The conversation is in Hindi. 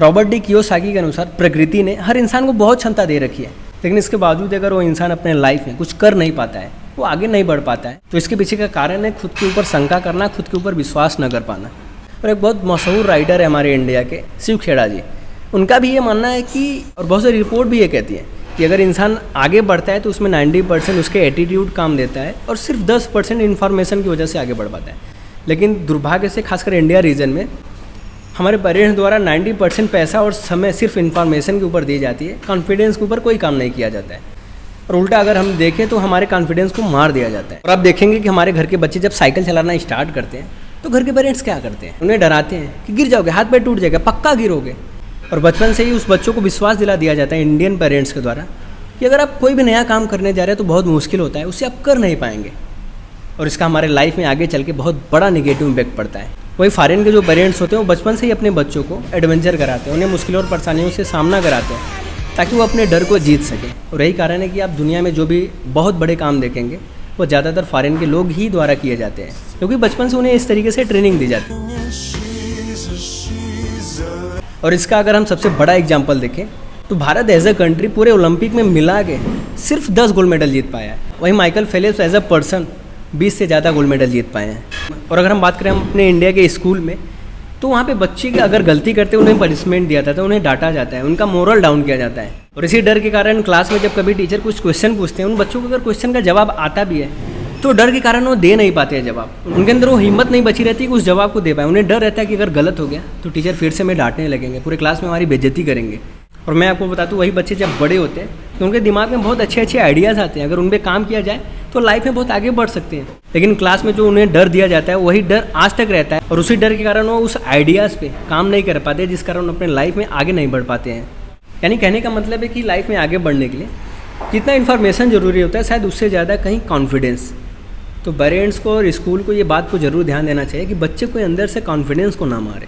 रॉबर्ट डी कियोसाकी के अनुसार प्रकृति ने हर इंसान को बहुत क्षमता दे रखी है, लेकिन इसके बावजूद अगर वो इंसान अपने लाइफ में कुछ कर नहीं पाता है, वो आगे नहीं बढ़ पाता है, तो इसके पीछे का कारण है खुद के ऊपर शंका करना, खुद के ऊपर विश्वास न कर पाना। और एक बहुत मशहूर राइटर है हमारे इंडिया के, शिव खेड़ा जी, उनका भी ये मानना है कि, और बहुत सारी रिपोर्ट भी ये कहती है कि अगर इंसान आगे बढ़ता है तो उसमें 90% उसके एटीट्यूड काम देता है और सिर्फ 10% इन्फॉर्मेशन की वजह से आगे बढ़ पाता है। लेकिन दुर्भाग्य से खासकर इंडिया रीजन में हमारे पेरेंट्स द्वारा 90% पैसा और समय सिर्फ इन्फॉर्मेशन के ऊपर दी जाती है, कॉन्फिडेंस के ऊपर कोई काम नहीं किया जाता है। और उल्टा अगर हम देखें तो हमारे कॉन्फिडेंस को मार दिया जाता है। और आप देखेंगे कि हमारे घर के बच्चे जब साइकिल चलाना स्टार्ट करते हैं तो घर के पेरेंट्स क्या करते हैं, उन्हें डराते हैं कि गिर जाओगे, हाथ पैर टूट जाएगा, पक्का गिरोगे। और बचपन से ही उस बच्चों को विश्वास दिला दिया जाता है इंडियन पेरेंट्स के द्वारा कि अगर आप कोई भी नया काम करने जा रहे हैं तो बहुत मुश्किल होता है, उसे आप कर नहीं पाएंगे, और इसका हमारे लाइफ में आगे चल के बहुत बड़ा नेगेटिव इम्पैक्ट पड़ता है। वही फॉरेन के जो पेरेंट्स होते हैं वो बचपन से ही अपने बच्चों को एडवेंचर कराते हैं, उन्हें मुश्किलों और परेशानियों से सामना कराते हैं ताकि वो अपने डर को जीत सकें। और यही कारण है कि आप दुनिया में जो भी बहुत बड़े काम देखेंगे वो ज़्यादातर फॉरेन के लोग ही द्वारा किए जाते हैं, क्योंकि बचपन से उन्हें इस तरीके से ट्रेनिंग दी जाती है। और इसका अगर हम सबसे बड़ा एग्जाम्पल देखें तो भारत एज अ कंट्री पूरे ओलंपिक में मिला के सिर्फ 10 गोल्ड मेडल जीत पाया है। वहीं Michael Phelps as a person 20 से ज़्यादा गोल्ड मेडल जीत पाए हैं। और अगर हम बात करें हम अपने इंडिया के स्कूल में, तो वहाँ पे बच्चे अगर गलती करते हैं उन्हें पनिशमेंट दिया जाता है, उन्हें डांटा जाता है, उनका मोरल डाउन किया जाता है। और इसी डर के कारण क्लास में जब कभी टीचर कुछ क्वेश्चन पूछते हैं, उन बच्चों को अगर क्वेश्चन का जवाब आता भी है तो डर के कारण वो दे नहीं पाते हैं जवाब, उनके अंदर वो हिम्मत नहीं बची रहती कि उस जवाब को दे पाए। उन्हें डर रहता है कि अगर गलत हो गया तो टीचर फिर से हमें डांटने लगेंगे, पूरे क्लास में हमारी बेइज्जती करेंगे। और मैं आपको बता दूँ वही बच्चे जब बड़े होते हैं तो उनके दिमाग में बहुत अच्छे अच्छे आइडियाज़ आते हैं, अगर उन पर काम किया जाए तो लाइफ में बहुत आगे बढ़ सकते हैं। लेकिन क्लास में जो उन्हें डर दिया जाता है वही डर आज तक रहता है, और उसी डर के कारण वो उस आइडियाज़ पे काम नहीं कर पाते, जिस कारण अपने लाइफ में आगे नहीं बढ़ पाते हैं। यानी कहने का मतलब है कि लाइफ में आगे बढ़ने के लिए जितना इन्फॉर्मेशन ज़रूरी होता है शायद उससे ज़्यादा कहीं कॉन्फिडेंस। तो पेरेंट्स को और स्कूल को ये बात को ज़रूर ध्यान देना चाहिए कि बच्चे को अंदर से कॉन्फिडेंस को ना मारे।